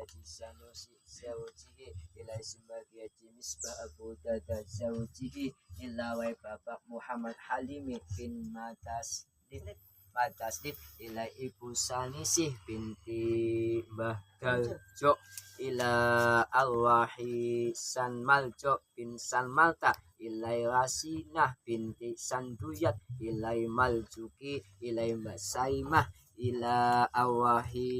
Haji Sanusi zawjihi ila Haji Misbah Abu Dada zawjihi ila Bapak Muhammad Halimi bin Matasdif ila Ibu Sanisih binti Mbah Daljo ila Alwahi Sanmaljo bin Sanmalta ilai Rasinah binti Sanduyat ilai Maljuki ilai Mbak Saimah ila Awahi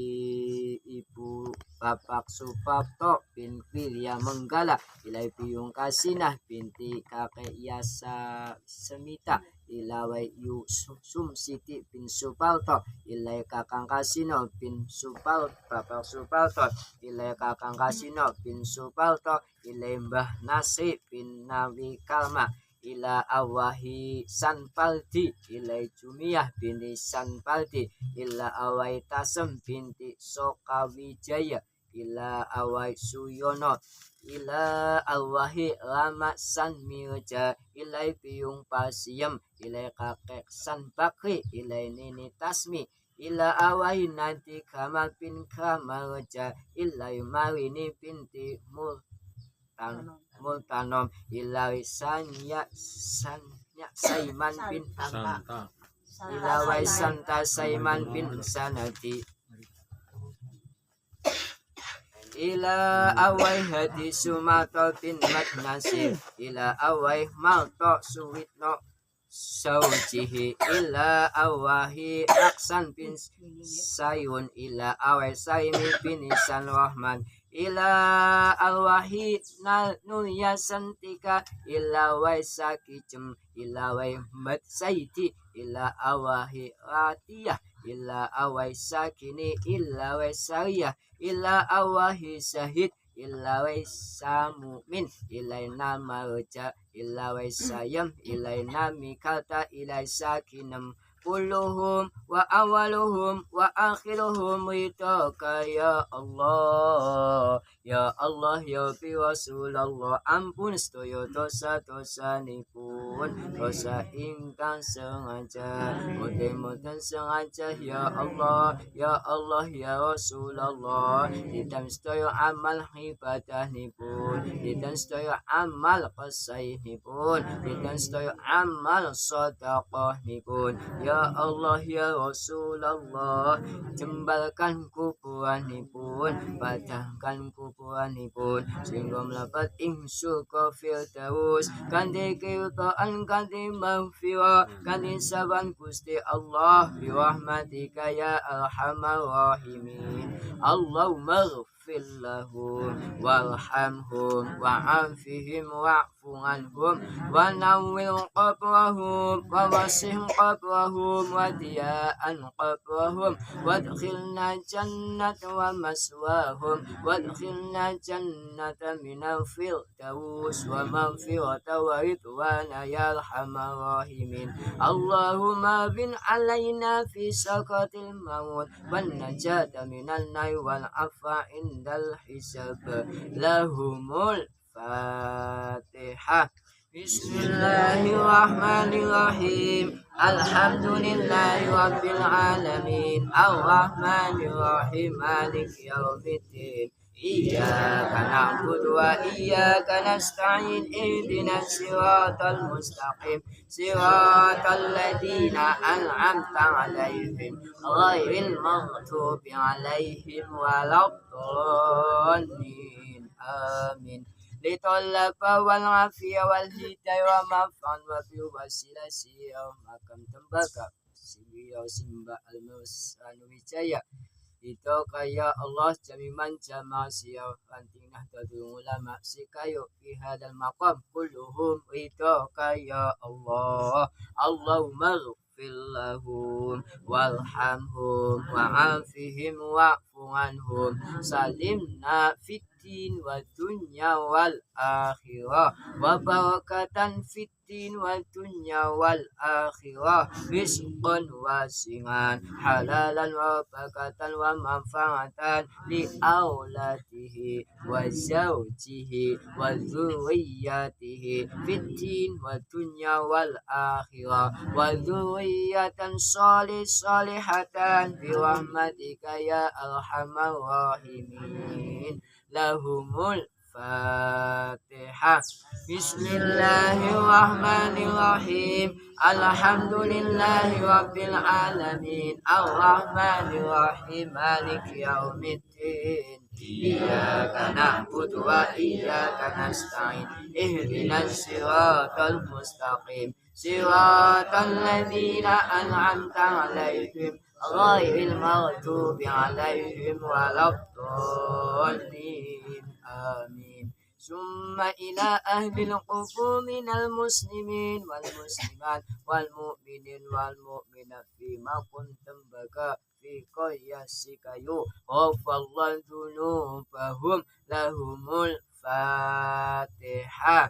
Ibu Bapak Supapto bin Wilya Menggala ilai Biyung Kasinah binti Kakek Yasa Semita ilawai Yusum Siti bin Supalto ilai Kakang Kasino bin Supal Bapak Supalto ilai Kakang Kasino bin Supalto ilai Mbah Nasi bin Nawi Kalma ila Awahi Sanpaldi ilai Jumiyah binti Sanpaldi ila Awai Tasem binti Sokawijaya ila Awai Suyono ila Awahi Lama San Mirja ilai Piyung Pasiem ilai Kakek San Bakri ilai Nini Tasmi ila Awahi Nanti Kamal bin Kamarja ilai Marini binti Multanom ilai Sanya Saiman bin Santa ilawai Santa Saiman bin Sanati ila Awai Hadi Sumato bin Matnasir ila Awai Malto Suwitno Saujihi ila Awahi Aksan bin Sayun ila Awai Saimi bin Isan Rahman ila Alwahi Nuya Santika ila Wai Sakijem ila Wai Mat Saidi ila Awahi Ratiyah ila Awai Sakini ila Wai Sariyah ila Awahi Syahid ila Wai Samumin ilai nama Roja ila Wai Sayam ilai nami Kata ilai Sakinam kulluhum wa awaluhum wa akhiruhum ridhaka ya Allah ya Allah ya Rasulullah ampun sedaya dosa-dosanipun dosa ingkang sengaja mboten sengaja ya Allah ya Rasulullah dan sedaya amal ibadah-nipun dan sedaya amal qasai-nipun dan sedaya amal sedekah-nipun ya Allah ya Rasulullah jembalkan kuburanipun padangkan kuburanipun sehingga melapat ing surga firdaus kanthi keutamaan kanthi maghfirah kanthi saban Gusti Allah bi rahmatika ya arhamar rahimin Allahumma ighfir lahum warhamhum wa'afihim wa'fu anhum wa nawwir qabrahum wa wasih qabrahum wa diya'an qabrahum wadkhilna jannata wa maswahum wadkhilna jannata minal firdaus wa maghfirata wa ridwana ya arhamar rahimin Allahumma bin alaina fi sakatil maut wan najata minal nar wal afa indal hisab lahumul Fatihah. Bismillahirrahmanirrahim. Alhamdulillahi rabbil alamin. Arrahmanirrahim. Maliki yaumiddin. Iyyaka na'budu wa iyyaka nasta'in. Ihdinas siratal mustaqim. Siratal ladzina an'amta 'alaihim ghairil maghdubi 'alaihim waladdallin. Amin. Litolapa wal afiyah wal hidayah wa mafan wa fi wasila siyah makam tembaka siyah simba al-musanu wijaya itu kaya Allah jamiman jama siyah rantingah dadul ulama sikayo fi hadal maqam kulluhum itu kaya Allah Allahumma ighfir lahum warhamhum wa'afihim wa'fu anhum salimna fit wa dunya wal akhirah wa barakatan fit الدين والدنيا والآخرة رزقا واسعا حلالا وبركة ومنفعة لأولاده وزوجه وذريته في الدين والدنيا والآخرة وذرية صالحة برحمتك يا أرحم الراحمين. لهم الفاتحة. بسم الله الرحمن الرحيم. الحمد لله رب العالمين الرحمن الرحيم مالك يوم الدين إياك نعبد وإياك نستعين اهدنا الصراط المستقيم صراط الذين أنعمت عليهم غير المغضوب عليهم ولا الضالين آمين. ثم إلى أهل القبور من المسلمين والمسلمات والمؤمنين والمؤمنات فيما كنتم بقى في قياسك يغفر الله ذنوبهم. لهم الفاتحة.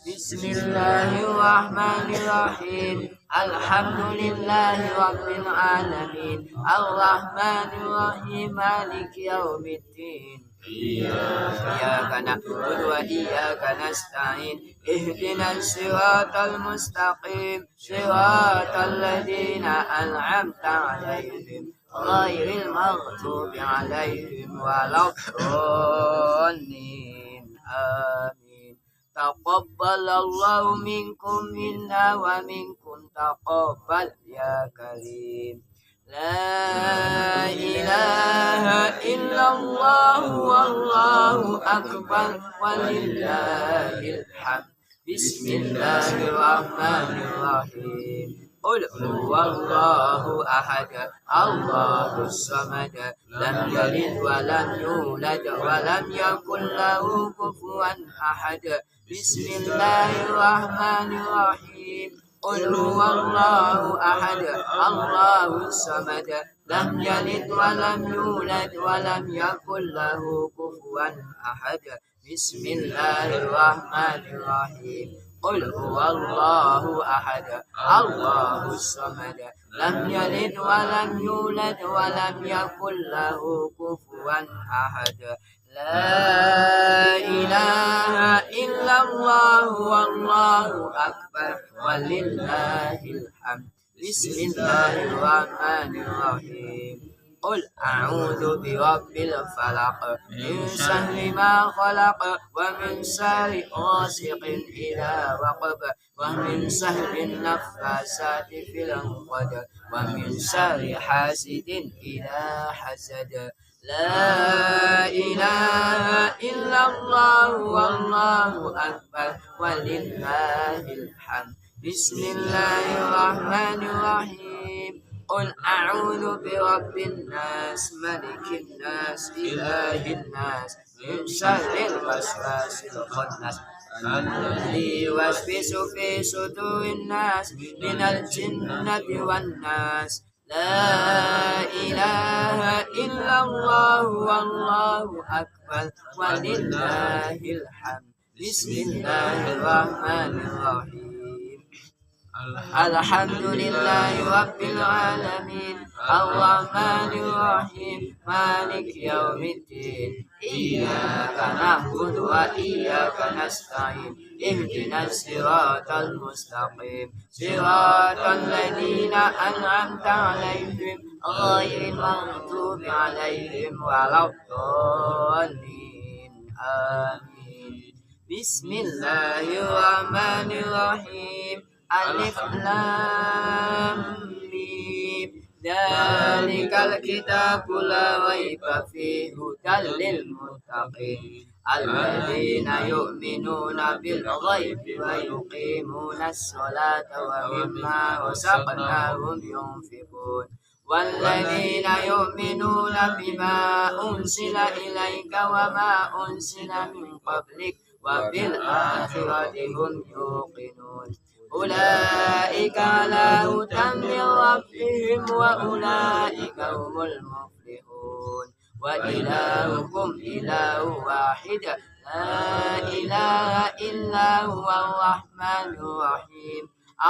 بسم الله الرحمن الرحيم. الحمد لله رب العالمين الرحمن الرحيم مالك يوم الدين إياك نعبد وإياك نستعين اهدنا الصراط المستقيم صراط الذين أنعمت عليهم غير المغضوب عليهم ولا الضالين آمين. تقبل الله منكم منا ومنكم تقبل يا كريم. لا إله إلا الله والله أكبر ولله الحمد. بسم الله الرحمن الرحيم. قل هو الله أحد الله الصمد لم يلد ولم يولد ولم يكن له كفوا أحد. بسم الله الرحمن الرحيم. قل هو الله أحد الله الصمد لم يلد ولم يولد ولم يكن له كفوا أحد. بسم الله الرحمن الرحيم. قل هو الله أحد الله الصمد لم يلد ولم يولد ولم يكن له كفوا أحد. لا إله إلا الله والله أكبر ولله الحمد. بسم الله الرحمن الرحيم. قل أعوذ برب الفلق من شر ما خلق ومن شر غاسق إذا وقب ومن شر النفاثات في العقد ومن شر حاسد إذا حسد. لا إله إلا الله والله أكبر ولله الحمد. بسم الله الرحمن الرحيم. قل أعوذ برب الناس ملك الناس إله الناس من شر الوسواس الخناس الذي يوسوس في صدور الناس من الجنة والناس. لا إله إلا الله والله أكبر ولله الحمد. بسم الله الرحمن الرحيم. الحمد لله رب العالمين الرحمن الرحيم مالك يوم الدين إياك نعبد وإياك نستعين اهدنا الصراط المستقيم صراط الذين أنعمت عليهم غير المغضوب عليهم ولا الضالين آمين. بسم الله الرحمن الرحيم. ألف لام ميم ذلك الكتاب لا ريب فيه هدى للمتقين الذين يؤمنون بالغيب ويقيمون الصلاة ومما رزقناهم ينفقون والذين يؤمنون بما أنزل إليك وما أنزل من قبلك وبالآخرة هم يوقنون أولئك على هدى من ربهم وأولئك هم المفلحون. وإلهكم إله واحد لا إله إلا هو الرحمن الرحيم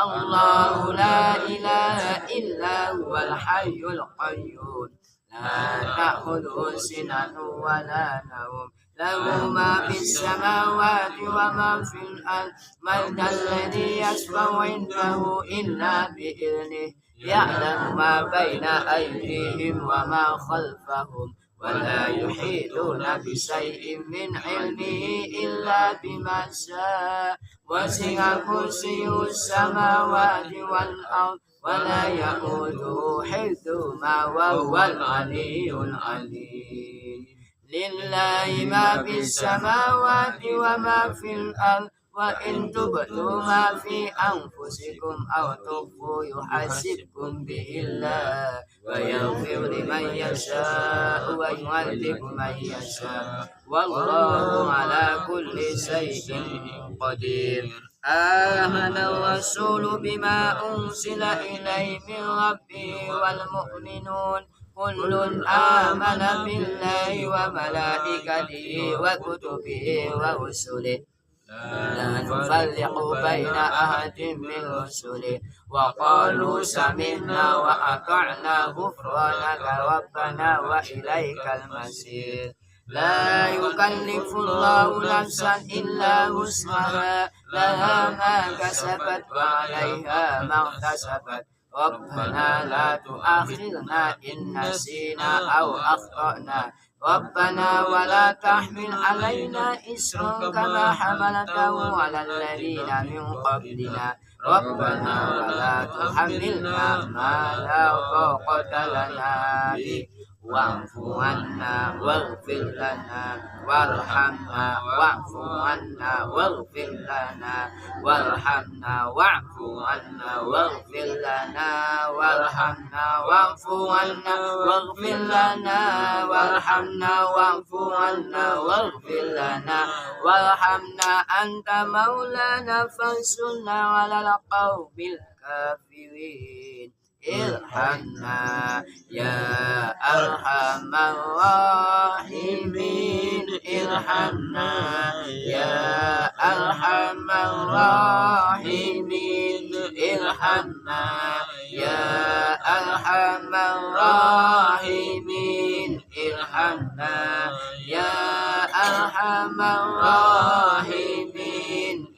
الله لا إله إلا هو الحي القيوم لا تأخذه سنة ولا نوم له ما في السماوات وما في الأرض من ذا الذي يشفع عنده إلا بإذنه يعلم ما بين أيديهم وما خلفهم ولا يحيطون بشيء من علمه إلا بما شاء وسع كرسيه السماوات والأرض ولا يئوده حفظهما وهو العلي العليم لله ما في السماوات وما في الأرض وإن تبدوا ما في أنفسكم أو تخفوا يحاسبكم به الله ويغفر لمن يشاء ويعذب من يشاء والله على كل شيء قدير آمن الرسول بما أنزل إليه من ربه والمؤمنون كل آمن بالله وملائكته وكتبه ورسله لا نفرق بين أحد من رسله وقالوا سمعنا وأطعنا غفرانك ربنا وإليك المصير لا يكلف الله نفسا إلا وسعها لها ما كسبت وعليها ما اكتسبت ربنا لا تؤاخذنا إن نسينا أو أخطأنا ربنا ولا تحمل علينا إصرا كما حملته على الذين من قبلنا ربنا ولا تحملنا ما لا طاقة لنا به واعف عنا واغفر لنا وارحمنا واعف عنا واغفر لنا وارحمنا واعف عنا واغفر لنا وارحمنا واعف عنا واغفر لنا وارحمنا واعف عنا واغفر لنا وارحمنا أنت مولانا فانصرنا على القوم الكافرين ارحمنا يا أرحم الراحمين ارحمنا يا أرحم الراحمين ارحمنا يا أرحم الراحمين ارحمنا يا أرحم الراحمين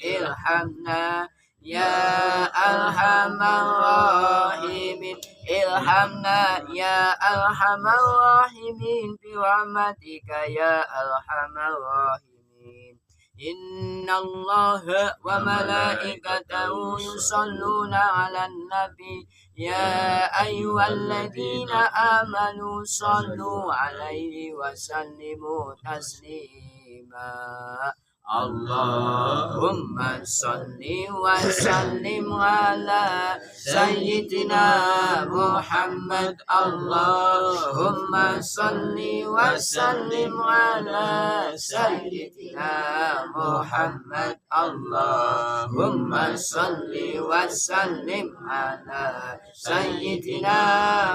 ارحمنا يا أرحم الراحمين ارحمنا يا أرحم الراحمين برحمتك يا أرحم الراحمين إن الله وملائكته يصلون على النبي يا أيها الذين آمنوا صلوا عليه وسلموا تسليما اللهم صل وسلم على سيدنا محمد اللهم صل وسلم على سيدنا محمد اللهم صل وسلم على سيدنا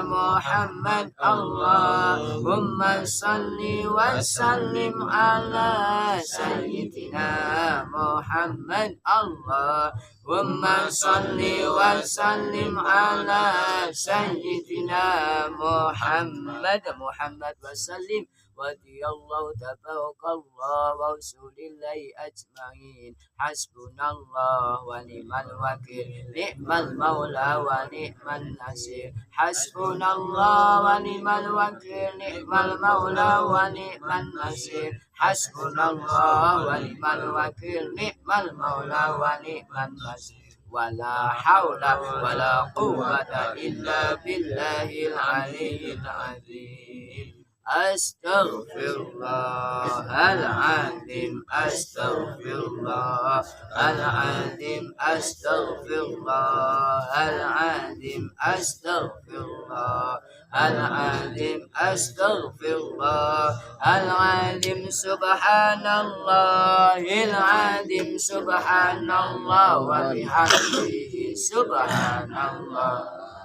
محمد اللهم صل وسلم على سيدنا محمد اللهم صل وسلم على سيدنا محمد وسلم ودي الله تبارك الله ورسول الله أجمعين حسبنا الله ونعم الوكيل نعم المولى ونعم النصير حسبنا الله ونعم الوكيل نعم المولى ونعم النصير حسبنا الله ونعم الوكيل نعم المولى ونعم النصير ولا حول ولا قوة إلا بالله العلي العظيم أستغفر الله العظيم أستغفر الله العظيم أستغفر الله العظيم أستغفر الله العظيم أستغفر الله العظيم سبحان الله العظيم سبحان الله وبحمده سبحان الله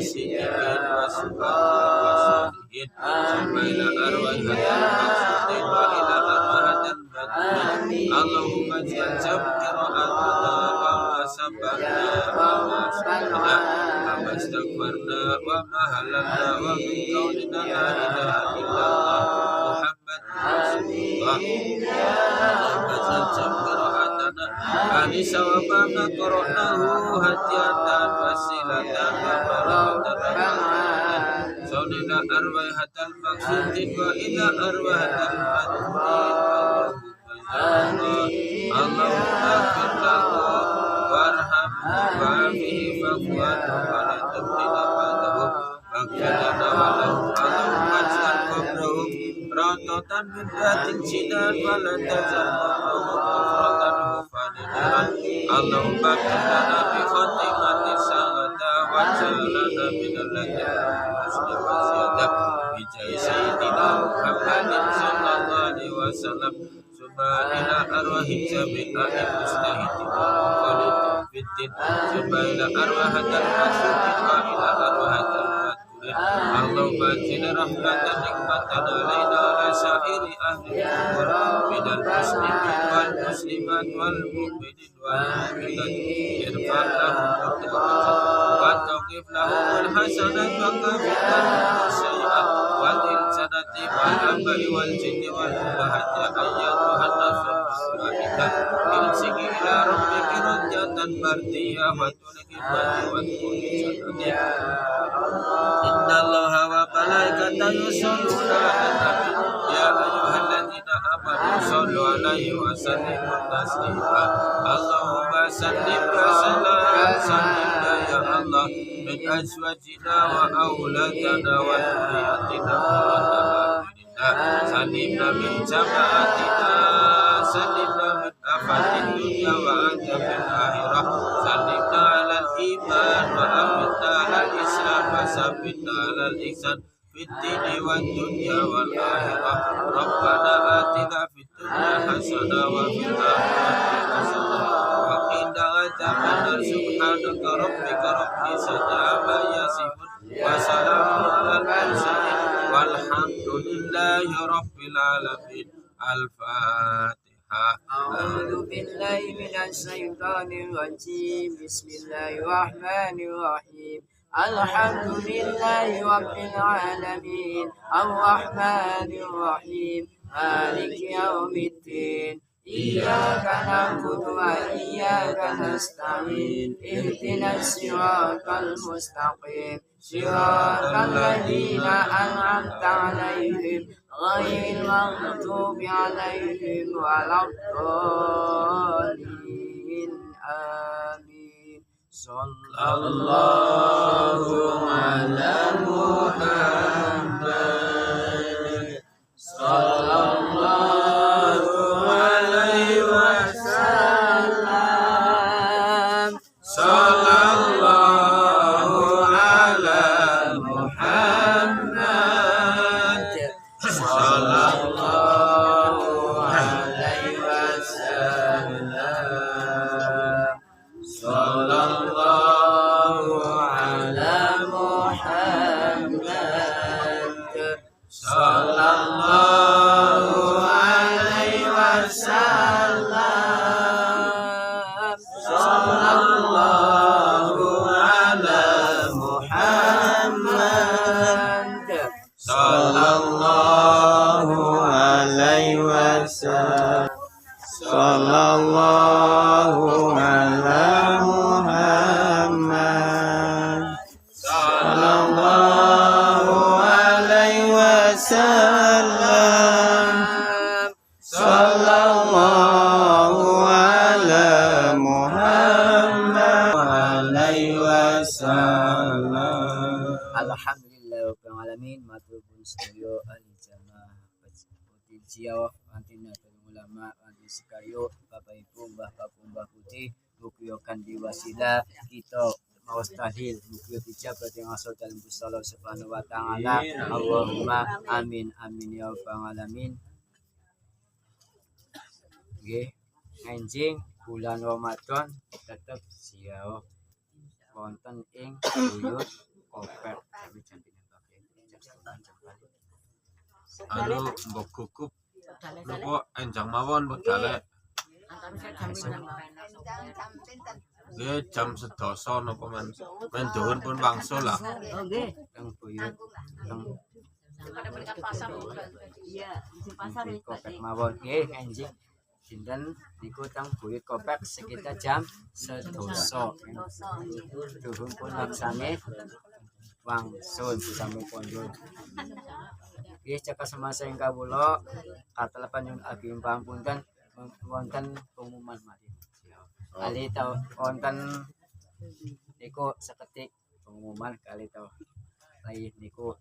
siddiqin wa syuhada wa sholihin summa ila arwahatil maqsudin wa ila arwahatil madhurin Allahumma ij'al qira'atana wa ma sabbahna wa ma sami'na wa ma istaghfarna wa ma halalna wa min qawlina la ilaha illallah Muhammad Rasulullah Allahumma ij'al qira'atana anisa wa ma qara'nahu hadiyatan wasilatan wa barakatan saunina arwahatal maqsudin wa ila arwahatal madhurin Allahumma ighfir lahu warhamhu wa'afihi wa'fu anhu wa la tuftina ba'dahu waghfir lana wa lahu Allahumma ij'al qabrahum rawdatan min riyadil jinan wa la taj'al qabrahum hufratan hufaniran Allahumma ighfir lana bi khatimati sa'ada wa jalana min alladhina husni wa ziyadah bi jahi sayyidina Muhammadin sallallahu alaihi wasallam ila arwahil jami'a'il mustahidin wa fitin summa ila arwahatil maqsudin wa ila arwahatil madhurin Allahumma ajil rahmatan nikmatan alaina ala sa'iri ahli kubur minal muslimin wal muslimat wal mu'minin wal mu'minat irfan lahum darajat wa tawqif lahum al hasanat wa kafir lahum sayyi'at wa dil sanati wal amri wal jinni wal bahati ayyatuhan nasul muslimat ilsiki ila rabbiki rajatan mardiyah wa tuliki bati wa tuliki jannati inna allaha wa malaikatahu yusholluna ala nabi ya ayyuhalladzina amanu shollu alaihi wa sallimu taslima Allahumma sallim wa sallim ya Allah min azwajina wa auladana wa dhurriyyatina salimna min jama'atina salimna min afatin dunya wa adzabil akhirah salimna alal iman wa amitna alal islam wa sabbitna alal ihsan fid dini wad dunya wal akhirah rabbana atina fid dunya hasanah wa fil akhirati hasanah wa qina adzabannar subhanaka rabbika rabbil izzati amma yasifun wa salamun alal mursalin walhamdulillahi rabbil alamin al-fatihah A'udzu billahi minasy syaithanir rajim bismillahirrahmanir rahim alhamdulillahi rabbil alamin arrahmanir rahim maliki yaumiddin iyyaka na'budu wa iyyaka nasta'in ihdinas siratal mustaqim siratal ladzina an'amta 'alaihim ghairil maghdubi 'alaihim waladdallin amin sallallahu ala Muhammad sallallahu alaihi wasallam sallallahu ala Muhammad sallallahu alaihi wasallam sallallahu ala Muhammad sallallahu alaihi wasallam sallallahu ala Muhammad sallallahu alaihi wasallam sallallahu ala Muhammad sallallahu alaihi wasallam sallallahu ala Muhammad alaihi wasallam alhamdulillah rabbil alamin matur pun sedaya ahli jamaah potensial antina ulama anti sekayo Bapak Ibu Mbah Bapak Mbah Putih mugi-mugi diwasilah kita mustahil mugi dijabat yang asal dalam Gusti Allah Subhanahu wa taala Allahumma amin amin ya rabbal alamin. Nggih anjing bulan Ramadan tetap siau wonten ing buyut kopek tapi jantine pakai anu mbok gugup napa enjang mawon wedale nggih jam 11 napa men dhuwur pun wangsul lah teng buyut teng Iya, di pasar buyut itu. kopek mawon nggih enjing dinten niku teng buyut kopek sekitar jam 12 dhuwur pun laksane wangsul sami pondok nggih cekak semasa ing kawula katelepan nyuwun ageng pangapunten wonten pengumuman mari kali tau wonten niku seketik pengumuman kali tau lain niku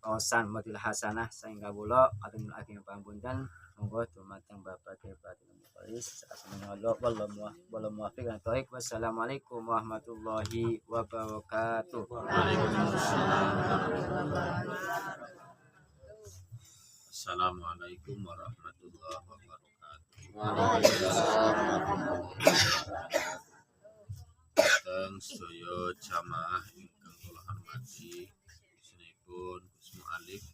kawasan Madul Hasanah saing kawula kateng ageng pangapunten monggo dumateng Bapak Bupati Polis sakasane Allah wallahu muwaffiq lan thoriq. Wassalamualaikum warahmatullahi wabarakatuh. Assalamualaikum warahmatullahi wabarakatuh. Datang sedaya jamaah ingkang kula hormati sinipun Gus Mu'alif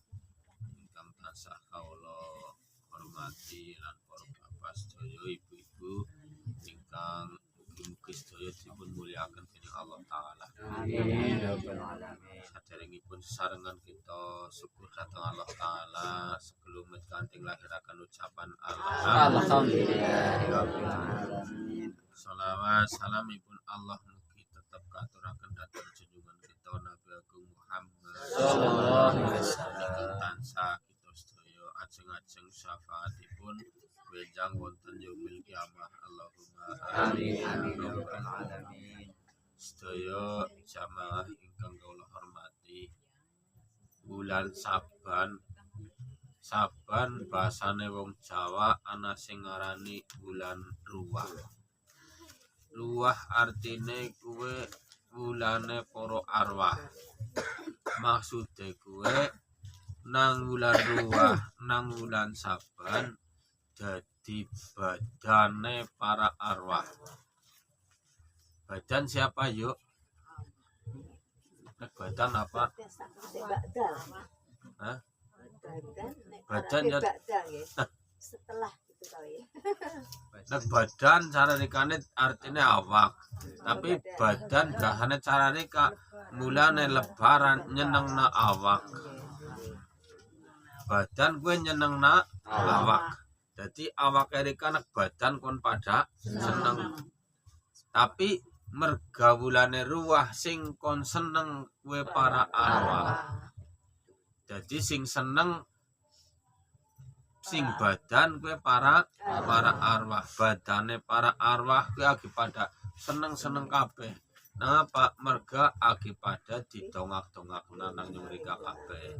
ingkang tansah kawula hormati lan para bapak sedaya ibu-ibu ingkang mugi-mugi sedaya dipun mulyakaken dening Allah taala. Amin ya rabbal alamin. Saderengipun sesarengan kita syukur dhateng Allah taala sebelum kanthi lahiraken ucapan Alhamdulillahirabbil alamin. Shalawat salamipun Allah mugi tetep katuraken dhateng junjungan kita Nabi Agung Muhammad Sallallahu alaihi wasallam. ingkang tansah kita sedaya ajeng-ajeng syafaatipun wenjang wonten yaumil kiamah. Allahumma Amin amin ya rabbal alamin. Sedaya jamaah ingkang kula hormati, bulan Saban basane wong Jawa ana sing ngarani bulan ruwah. Ruwah artine kuwe bulane para arwah. Maksude kuwe nang bulan ruwah, nang bulan Saban dadi badane para arwah. Badan siapa yuk? Badan apa? Hah? Badan ya Setelah itu kali. nek badan carane artinya awak. Tapi badan bahane carane ka mulane lebaran nyenengna awak. Badan gue nyenengna awak. Jadi awak erika nek badan kon pada seneng. Tapi mergawulane ruwah sing kon seneng kue para arwah. Jadi sing seneng sing badan kue para arwah. Badane para arwah kue agi pada seneng kabeh. Napa merga agi pada didongak-dongakna nang nyurika kabeh.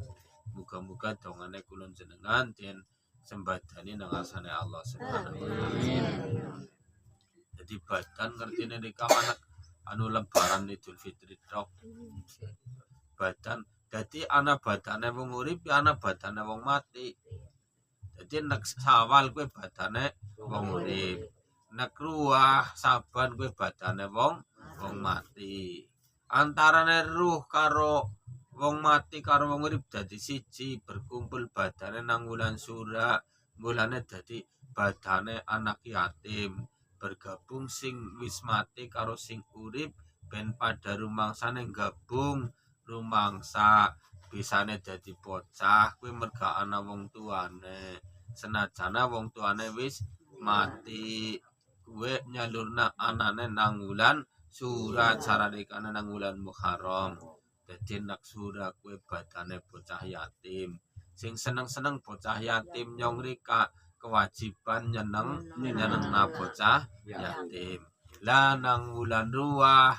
Muga-muga dongane kulon jenengan den sembadani nang asane Allah Subhanahu wa taala. Jadi badan ngertine nek anak anu lebaran Idul Fitri tok. Badan dadi ana badane wong urip, ana badane wong mati. Jadi nek Sawal kuwi badane wong urip. Nek ruwah Saban kuwi badane wong mati. Antarane ruh karo wong mati karo wong urip dadi siji, berkumpul badane nang wulan Syura. Mulane dadi badane anak yatim. Bergabung sing wis mati karo sing urip ben pada rumangsane gabung rumangsa bisane dadi bocah kuwi merga ana wong tuane senajana wong tuane wis mati kuwi nyalurna anane nang wulan Syura carane kana nang wulan Muharram dadi nak Syura kuwi badane bocah yatim sing seneng-seneng bocah yatim nyong rika kewajiban nyenengna bocah yatim. Lah nang wulan ruwah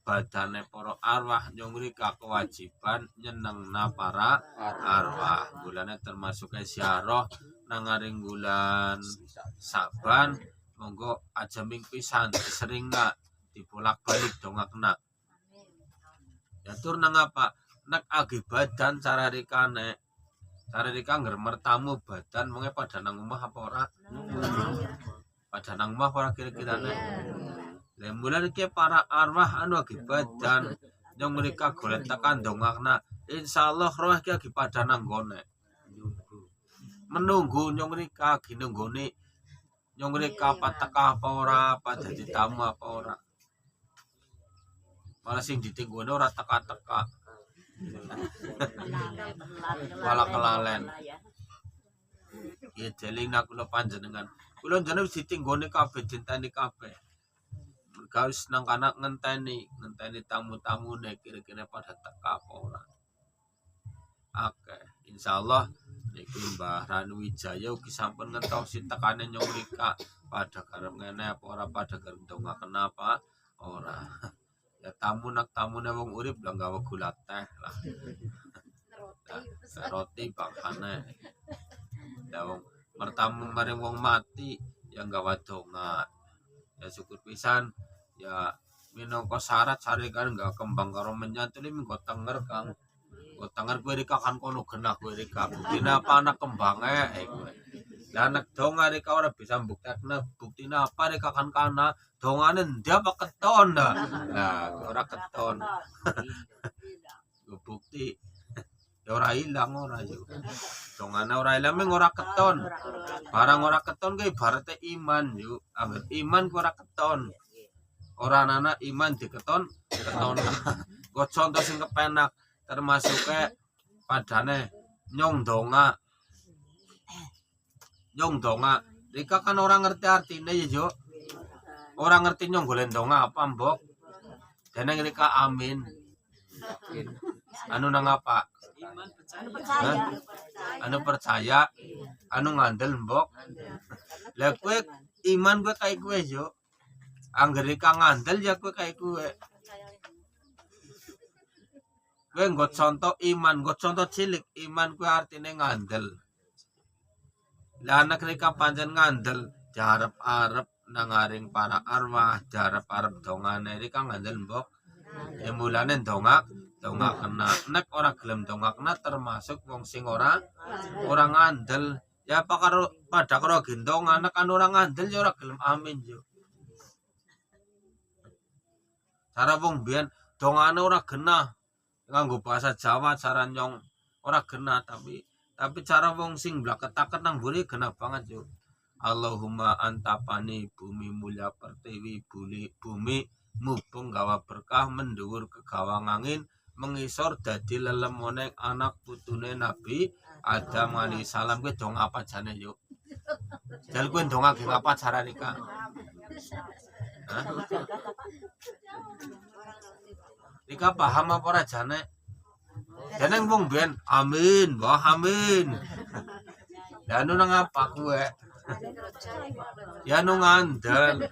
badane para arwah nyong rika kewajiban nyenengna para arwah. Bulane termasuk ziarah nang aring bulan Saban monggo aja ming pisan seringna dibolak-balik dongakna. Ya tur nang apa? Nek agi badan cara rikane cara rika ngger tamu badan mongke pada nang omah apa ora? Pada nang omah ora kira-kirane. Lah mulane iki para arwah anu agi badan Nyong mrika golek tekan dongakna. Insyaallah roh iki lagi pada nanggone. Menunggu nyong mrika ginunggone nyong mrika apa teka apa ora, apa dadi tamu apa ora. Malah sing ditinggone ora teka-teka. Malah kelalen. Ya delingna kula panjenengan. Kula jenenge wis ditinggone kabeh dinteni kabeh. Mergo wis nang kana ngenteni tamu-tamune kira-kira pada teka apa ora. Oke, insyaallah niki Mbah Ranu Wijaya ugi sampun ngentosi tekane nyong mrika pada karep ngene apa ora pada karep ndongaken apa ora. Ya tamune wong urip lah gawe gula teh lah. Roti bakane. Ya wong mertamu maring wong mati ya gawe donga. Ya syukur pisan ya minangka syarat sarekan enggak kembang karo menyantuli minggo tenger Kang. Kok tenger kowe rika kan kono genah kowe rika. Buktine apa anak kembange kowe. Lah anak donga rika ora bisa mbuktekna buktine apa rika kan kana dongane ndi apa keton dah. Lah ora keton. Bukti ya ora ilang ora yo. Dongane ora ilang ming ora keton. Barang ora keton ki ibarate iman yo. Angger iman ku ora keton. Ora ana iman diketon, keton. Kok contoh sing kepenak termasuk padane nyong donga rika kan orang ngerti artine ya Jo, orang ngerti nyong golek donga apa mbok dene rika amin anu nang apa anu percaya anu ngandel mbok lah kowe iman kowe kae kowe Jo, angger rika ngandel ya kowe kae kowe. Kowe nggo contoh iman, nggo contoh cilik iman kuwi artine ngandel. Lah anak rika pancen ngandel, diarep-arep nang aring para arwah, diarep-arep dongane rika ngandel mbok. Ya mulane dongak kena. Nek ora gelem dongak kena termasuk wong sing ora ngandel. Ya apa karo pada karo gendong anak kan ora ngandel ya ora gelem amin yo. Cara wong biyen dongane ora genah. Nganggo bahasa Jawa cara nyong ora genah tapi cara wong sing blaketaken nang mburi genah banget yo. Allahumma antapani bumi mulya pertiwi bumi mubung gawa berkah mendhuwur kegawang angin mengisor dadi lelemone anak putune Nabi Adam alaihi salam. Kuwi dong apa jane yo? Jal kuwi dong ge apa carane Kak? Hah? Ika paham apa ora jane? Jane wong ben amin, wah amin. Ya anu nang apa kowe? Ya anu ngandel.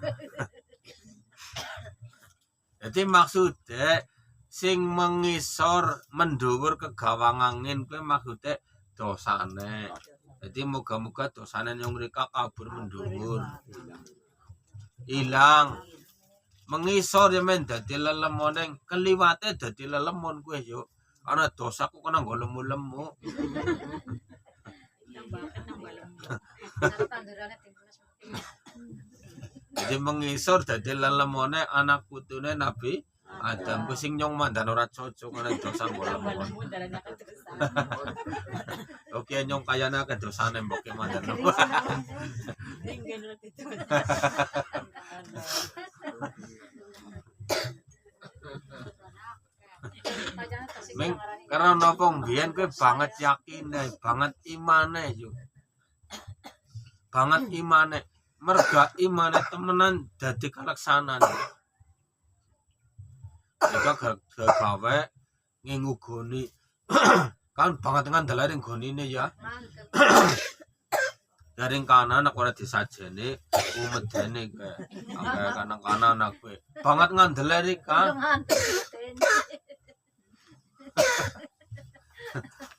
Jadi maksudnya sing mengisor mendhuwur kegawang angin kuwi maksudnya dosane. Jadi moga-moga dosane yang mereka kabur mendhuwur. Ilang. Mengisor ya men dadi lelemon keliwate dadi lelemon kuwi yo. Ana dosaku kena nggo lemu-lemu. Jadi mengisor dadi lelemone anak putune Nabi Adam ku sing nyong mandan ora cocok ana dosa nggo lemu. Oke nyong kayane akeh dosane mbok mandan. Ming karena nopong biyen kowe banget yakine, banget imane yo. Banget imane, merga imane temenan dadi kaleksanan. Jika gawe ngingugoni kan banget ngandelaring gonine ya. Daring kanan aku ora disajene umedene kowe. Angge kanan aku. Banget ngandeleri kan.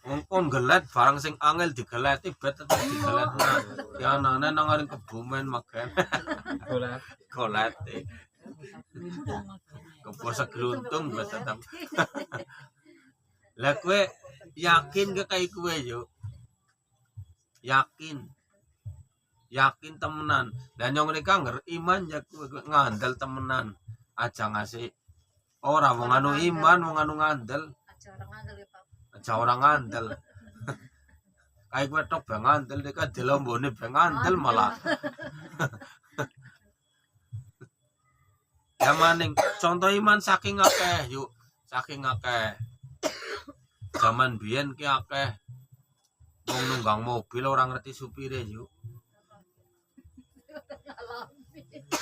Ngkon gelet barang sing angel digeleti bet tetep digeletna. Ya anane nang aring kebumen magen. Goleti. Keposa gruntung bet tetep. Lah kowe yakin ke kaya kowe yo? Yakin temenan. Lah nyong rika ngger iman ya kowe ngandel temenan. Aja ngasih Ora wong anu iman, wong anu ngandel. Aja orang ngandel. Kayak kowe tok bang ngandel nek dilombone bang ngandel malah. Ya maning contoh iman saking akeh yuk, saking akeh. Zaman biyen ki akeh wong nunggang mobil orang ngerti supire yuk.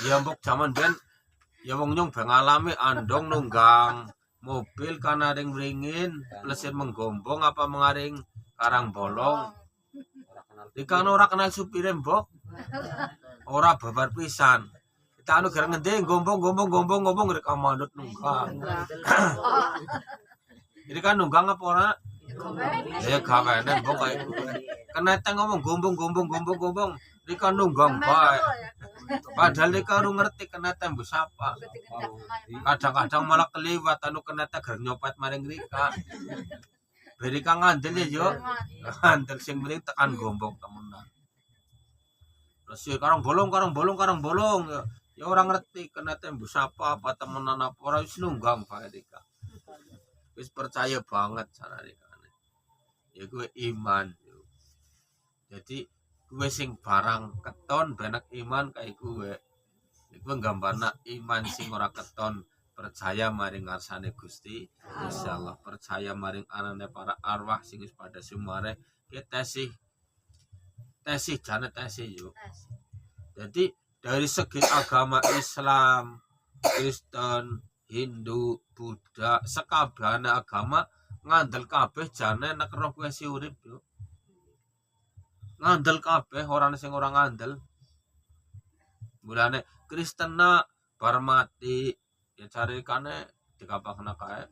Ya mbok zaman biyen ya wong nyong bang alami andong nunggang mobil kana ring ringin plesin menggombong apa mengaring karang bolong. Ikan ora kenal supire mbok. Ora babar pisan. Kita anu gareng ngendi gombong rek manut nunggang. Jadi kan nunggang apa ora? Ya gawene mbok kae. Kena teng ngomong gombong. Rika nunggang bae. Padahal rika ora ngerti kena tembus apa. Kadang-kadang malah keliwat anu kena tegar nyopet maring rika. Berika ngandel ya yo. Ngandel sing penting tekan gombong temenan. Terus ya karang bolong. Ya orang ngerti kena tembus apa temenan apa ora wis nunggang bae rika. Wis percaya banget carane kane. Ya kuwi iman yo. Jadi kuwe sing barang keton benek iman kae kuwe. Iku nggambarna iman sing ora keton percaya maring ngarsane Gusti insyaallah percaya maring anane para arwah sing wis pada sumare ki tesih jane tesih yo. Jadi dari segi agama Islam, Kristen, Hindu, Buddha, sekabehane agama ngandel kabeh jane nek roh kuwi si urip yo. Ngandel kabeh orang sing ora ngandel. Mulane Kristen bar mati ya cari kane dikapakna kae.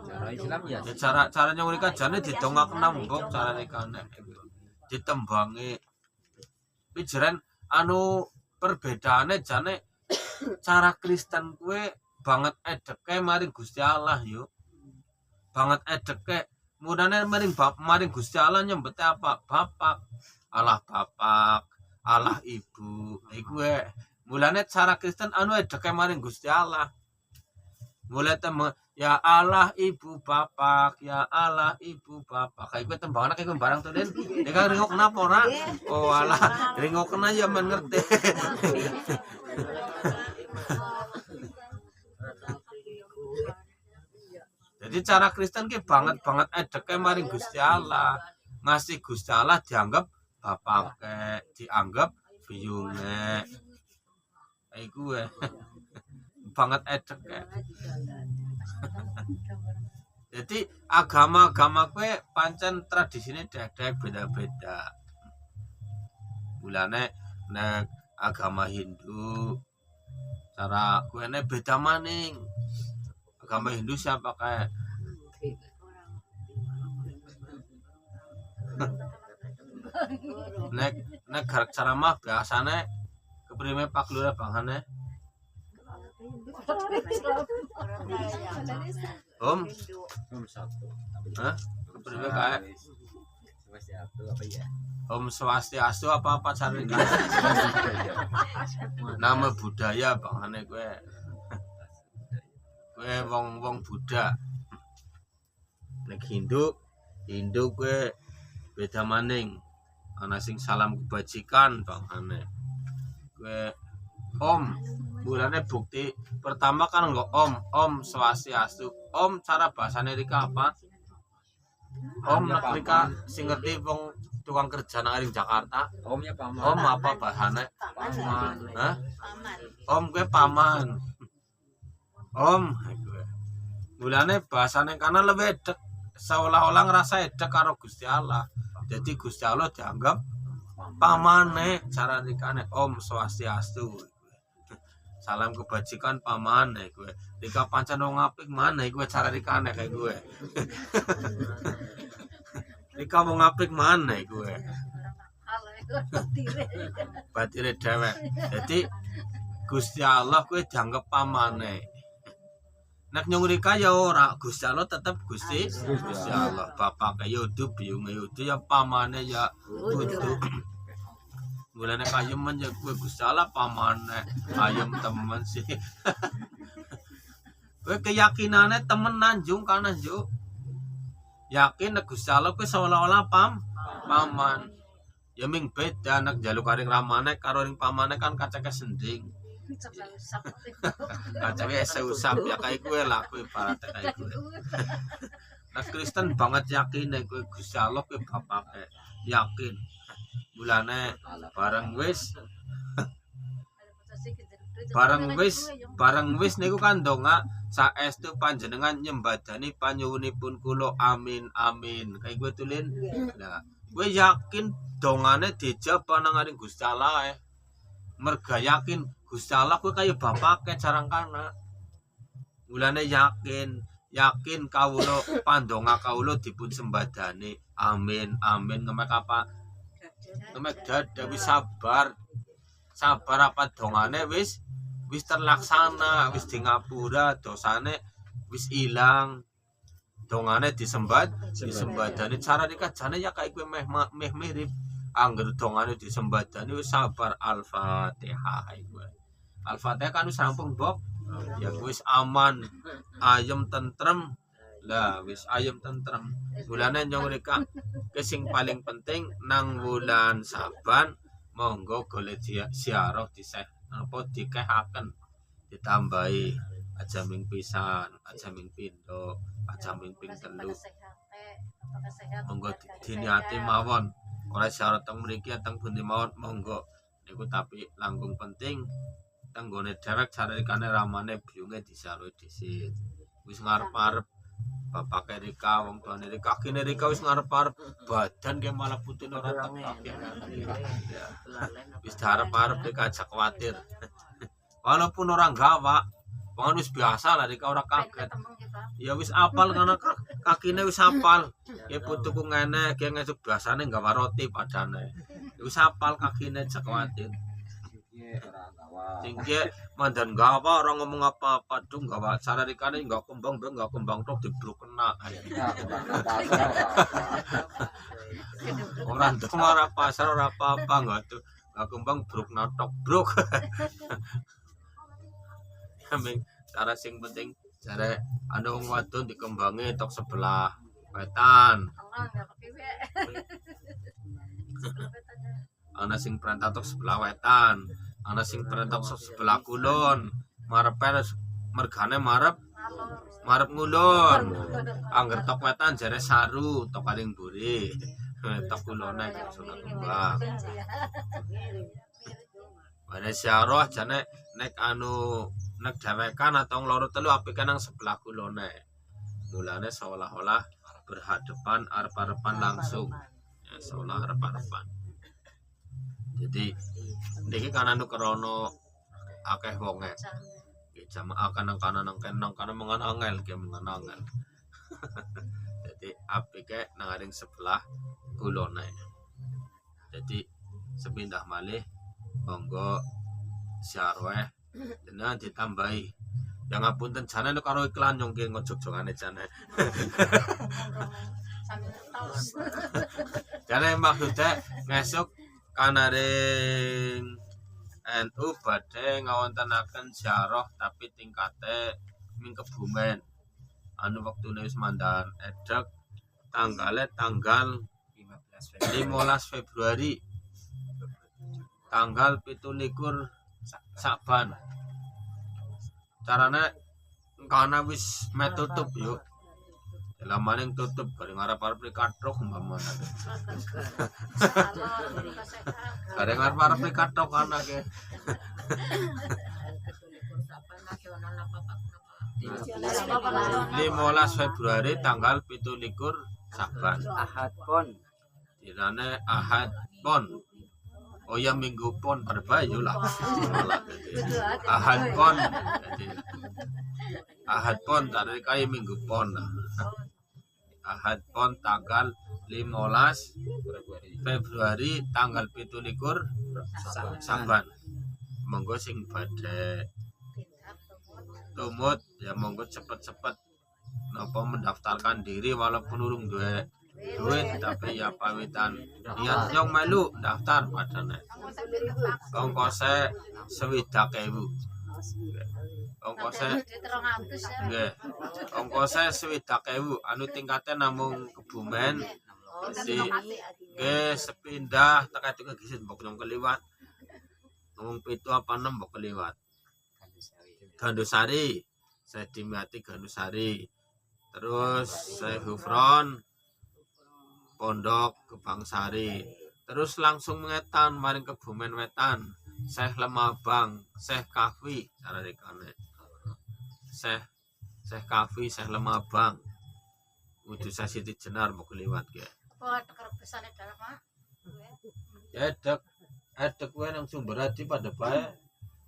Cara Islam ya. Ya caranya mereka jane didongakna mbok carane kane. Ditembangi. Pijeran anu perbedaane jane cara Kristen kuwe banget edeke maring Gusti Allah yo. Banget edeke mudane maring Gusti Allah nyembete apa? Bapak. Allah Bapak, Allah Ibu. Iku mulane cara Kristen anu edeke maring Gusti Allah. Mulai ya Allah Ibu Bapak, ya Allah Ibu Bapak. Kayak gue tembangana kayak gue barang tuh Den. Dia kan ringok kenapa ora? Oh alah, ringok kena ya mengerti. Jadi cara Kristen ki banget edeke maring Gusti Allah. Ngasih Gusti Allah dianggap bapake, dianggap biyunge. Iku banget edeke. Jadi agama-agama kue pancen tradisine dek beda-beda. Mulane nek agama Hindu cara kuene beda maning. Agama Hindu siapa kayak nek garak ceramah biasane keprime Pak Lurah bangane Om satu. hah keprime kayak Satu apa ya? Om Swastiastu apa cari nama budaya bangane gue wong Buddha. Nek Hindu gue beda maning. Ana sing salam kebajikan bangane. Gue Om, bulane bukti pertama kan enggak Om Swastiastu. Om cara bahasane rika apa? Om nek rika sing ngerti wong tukang kerja nang ring Jakarta. Omnya paman. Om apa bahasane? Paman. Hah? Om gue paman. Om, mulane bahasane kana lebih edek seolah-olah ngerasa edek karo Gusti Allah. Jadi Gusti Allah dianggap pamane cara nikane Om Swastiastu. Salam kebajikan pamane gue. Rika pancen wong apik maneh gue cara nikane kayak gue. Rika wong apik maneh gue. Batire dhewe. Jadi Gusti Allah gue dianggap pamane. Nek nyung rika ya ora Gusti Allah tetep Gusti Allah. Bapak ya udu biyunge udu ya pamane ya udu. Mulane kayem men ya gue Gusti Allah pamane. Ayem temen sih. Kowe keyakinane temenan jung kana juk. Yakin nek Gusti Allah kowe seolah-olah paman. Ya ming beda nek njaluk karing ramane karo ring pamane kan kacake sending. Kacake seusap ya kae kowe lah kowe ibarate kae kowe. Nek Kristen banget yakin nek kowe Gusti Allah kowe bapake. Yakin. Mulane bareng wis niku kan donga saestu panjenengan nyembadani panyuwunipun kula amin amin. Kae kowe tulin. Nah, kowe yakin dongane dijawab nang ngaring Gusti Allah merga yakin Gusti Allah kowe kaya bapake jarang kana. Mulane yakin kawula pandonga kawula dipun sembadani amin amin ngemek apa ngemek dada wis sabar apa dongane wis terlaksana wis di ngapura dosane wis ilang dongane disembadani cara dikajane ya kayak kowe meh mirip angger dongane disembadani wis sabar Al-Fatihah kowe Al-Fatihah kan wis rampung bok ya wis aman ayem tentrem lah wis ayem tentrem bulane nyong rika sing paling penting nang wulan Saban monggo golek ziarah diseh apa dikehaken ditambahi aja ming pisan aja ming pindho aja ming ping 3 monggo diniati mawon ora syarat teng mriki teng pundi mawon monggo niku tapi langkung penting tenggone dewek carikane ramane biyunge disaruhi dhisit wis ngarep-arep bapake Rika wong tuane Rika kene Rika wis ngarep-arep badan ke malah putih ora tekak ya wis arep-arep Rika aja kuwatir walaupun orang gawak wong wis biasa lah Rika ora kaget ya wis apal karena kakine wis apal ya putuku ngene ki ngesuk biasane gawa roti padane wis apal kakine aja kuwatir tinggi mandan gawa orang ngomong apa-apa tuh gawa cara Rikane enggak kembang tok dibruk kena orang tuh marah pasar ora apa-apa enggak tuh enggak kembang bruk natok bruk kambing cara sing penting cara ana wong wadon dikembangi tok sebelah wetan ana sing perantau tok sebelah wetan ana sing perantau sebelah kulon marepe mergane marep ngulon angger tok wetan jare saru tok paling mburi tok kulone sunat kembang Wane siaroh jane nek anu nek dewekan atau ngloro telu apike nang sebelah kulone mulane seolah-olah berhadapan arep-arepan langsung ya seolah arep-arepan jadi niki kan anu krana akeh wonge jamaah kanang kanan mangan angel ge mangan angel jadi apike nang aring sebelah kulone jadi sepindah malih monggo syarweh dengan ditambahi yang ngapunten jane nek karo iklan nyong ki ngojog-jogane jane jane maksudnya ngesuk kanaring NU badhe ngawontenaken ziarah tapi tingkate ming Kebumen anu wektune wis mandan edek tanggal 15 Februari tanggal 17 Saban carane kana wis metutup yuk lamane tutup bareng arep-arep dikathok umpamane bareng arep-arep dikathok anake 15 Februari tanggal 17 Saban Ahad pon dinane Ahad pon oh ya minggu pon berbayu lah Ahad pon dari kaya minggu pon lah Ahad pon tanggal 15 Februari tanggal 17 Saban monggo sing badhe tumut ya monggo cepet-cepet napa mendaftarkan diri walaupun urung duwe duit tapi ya pawitan niat nyong melu daftar padane ongkose 60.000 Ongkose nggih. Ongkose 60.000 anu tingkate namung Kebumen. Jadi nggih sepindah tekan itu gisit mbok nyong keliwat. Ngomong 7 apa 6 mbok keliwat. Gandusari. Saya dimati Gandusari. Terus saya Hufron Pondok Kebangsari. Terus langsung mengetan maring Kebumen Wetan. Syekh Lemabang, Syekh Kafi cara rekane. Syekh Kafi, Syekh Lemabang. Udah saya Siti Jenar mau keliwat ge. Apa tekar besane dalam mah? Ya edek kowe nang Sumberadi pada bae.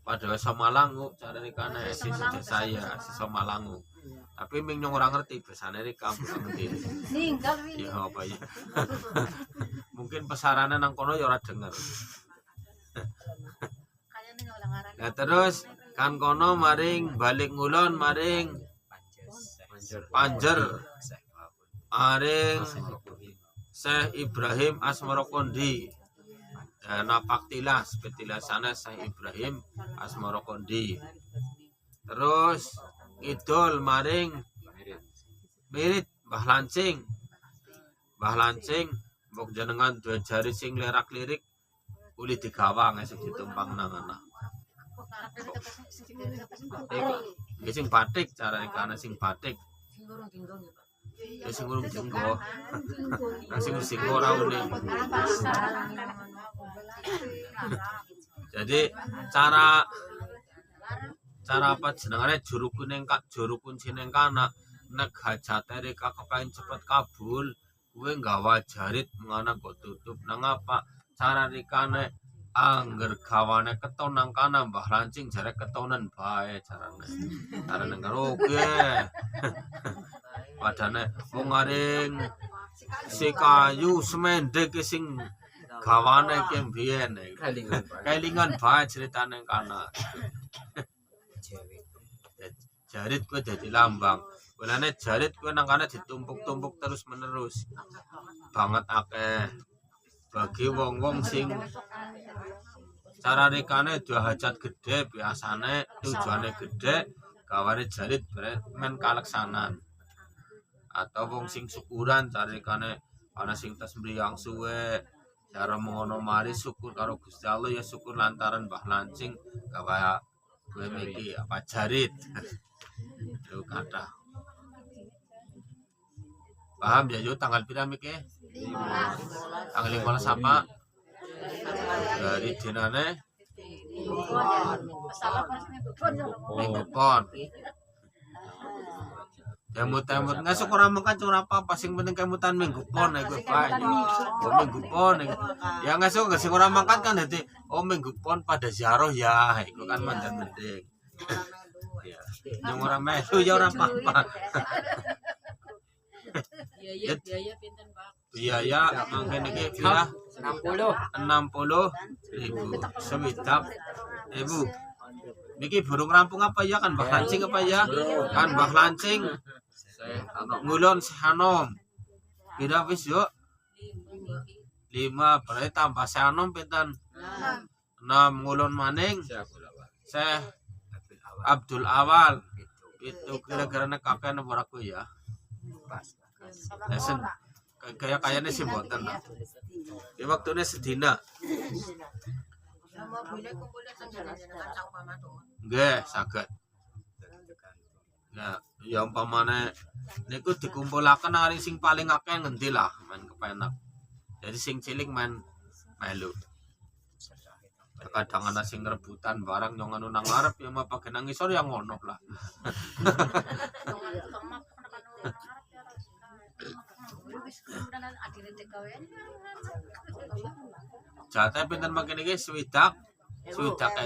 Pada Somalangu cara rekane si saya si Somalangu. Tapi ming nyong ora ngerti besane rek kampung ngendi. Ninggal wi. Ya apa ya. Mungkin pesarane nang kono ya ora denger. Kayane ora ngaran. Nah terus kan kono maring balik ngulon maring Panjer maring Syekh Ibrahim Asmarokondi. Napak tilas petilasana Syekh Ibrahim Asmarokondi. Terus idol maring Mirit Mbah Lancing. Mbah Lancing mbok jenengan dua jari sing lerak-lirik uli digawang esuk ditumpang nang ana. Ya sing batik carane kana sing batik. Ya sing urung jenggo. Nang sing ora une. Jadi cara apa jenengane juru kuncining kana nek hajate reka kepengin cepet kabul kuwi nggawa jarit mengana kok tutup nang apa cara rikane angger gawane keton nang kana Mbah Lancing jare ketonen bae carane karo oke padane wong aring si kayu semendek sing gawane ki mbiyen kelingan bae critane kana jarit kuwi dadi lambang. Mulane jarit kuwi nang kana ditumpuk-tumpuk terus menerus. Banget akeh. Bagi wong-wong sing cara rekane dua hajat gede biasane tujuane gede gawane jarit men kaleksanan. Atau wong sing syukuran cara rekane ana sing tes mriyang suwe cara mengono mari syukur karo Gusti Allah ya syukur lantaran Mbah Lancing gawe kowe iki apa jarit. Itu kata. Paham ya, tanggal pira miki? 15. Tanggal 15 apa? Dari dinane Minggu Pon. Kemut-kemut ngasuk ora mengkan ora apa sing penting kemutan Minggu Pon iku bae. Minggu Pon. Ya ngasuk sing ora mangkat kan dadi Minggu Pon pada ziarah ya, iku kan mandan penting. Ya. Yang ora melu ya ora apa-apa. Biaya pinten, Pak? Biaya mangken iki pira? 60.000 sewidak. Ibu. Niki burung rampung apa ya kan Mbah Lancing apa ya? Kan Mbah Lancing. Ngulon Sanom. Pira wis yo? 5 berarti tambah Sanom pinten? 6 ngulon maning. Syekh Abdul Awal. Itu kira-kira nek kakek nomor aku ya. Lesen kayaknya sih mboten. Di waktune sedina. Nggih, saged. Nah, ya umpamane niku dikumpulaken ari sing paling akeh ngendi lah men kepenak. Jadi sing cilik men melu. Kadang ana sing rebutan barang nyong anu nang ngarep ya mah pake nang ngisor ya ngono lah. Jatah pinten makin iki swidak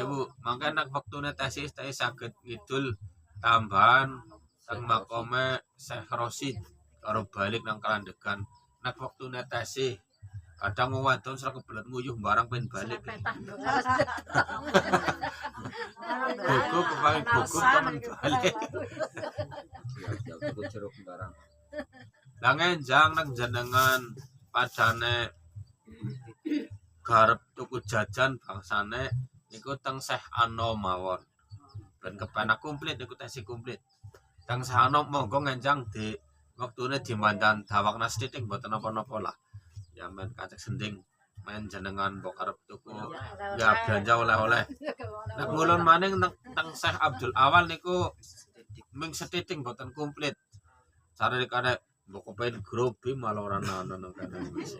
ewu. Mangke nek wektune tesis saged ngidul tambahan teng makome Syekh Rosid karo balik nang Kalandegan. Nek wektune tesis kadang wong wadon sira kebelet nguyuh barang pengen balik. Gugup kepaling gugup temen balik. Lah ngenjang nang jenengan padane garep tuku jajan bangsane niku teng Syekh Ano mawon. ben kepenak komplit iku tes komplit. Kang sahano monggo ngenjang di wektune dimandan dawakna sithik mboten napa-napa lah. Ya men kacek sending main jenengan mbok arep tuku ya belanja oleh-oleh. Nek ngulon maning teng Syekh Abdul Awal niku ming setitik mboten komplit. Sare kane mbok kepen grobi malah ora ana nang kene wis.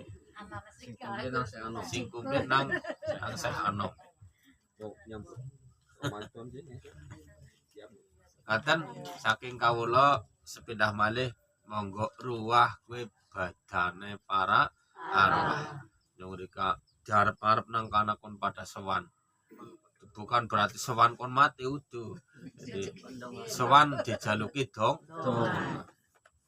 Sing komplit nang Syekh Anom. Katen saking kawula sepindah malih monggo ruwah kuwi badane para arwah. Nyurika diarep-arep nang kana kon pada sowan. Bukan berarti sowan kon mati utuh. Jadi sowan dijaluki dong.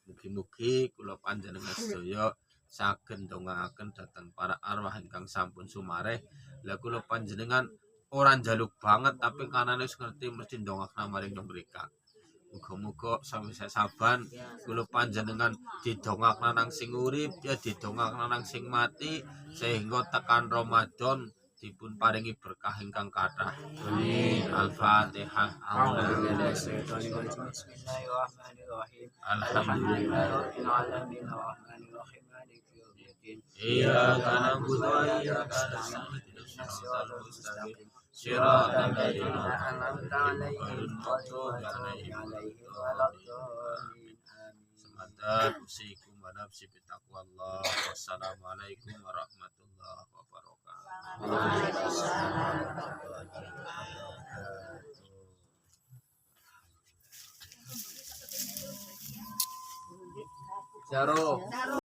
Mugi-mugi kula panjenengan sedaya saged ndongaaken dhateng para arwah ingkang sampun sumareh. Lah kula panjenengan ora njaluk banget tapi kanane wis ngerti mesti ndongakna maring mereka. Muga-muga sawise saban kula panjenengan didongakna nang sing urip ya didongakna nang sing mati sehingga tekan Ramadan dipun paringi berkah ingkang kathah. Amin. Al-Fatihah. Bismillahirrahmanirrahim. Alhamdulillah. Alhamdulillahirabbil alamin arrahmanirrahim maliki yaumiddin. Iyyaka na'budu wa iyyaka nasta'in. Ihdinas siratal mustaqim. Shiratal ladzina an'amta 'alaihim ghairil maghdubi 'alaihim waladdallin. Semangat usikum wa nafsi bitaqwallah. Wassalamualaikum warahmatullahi wabarakatuh. Waalaikumsalam. Jaro.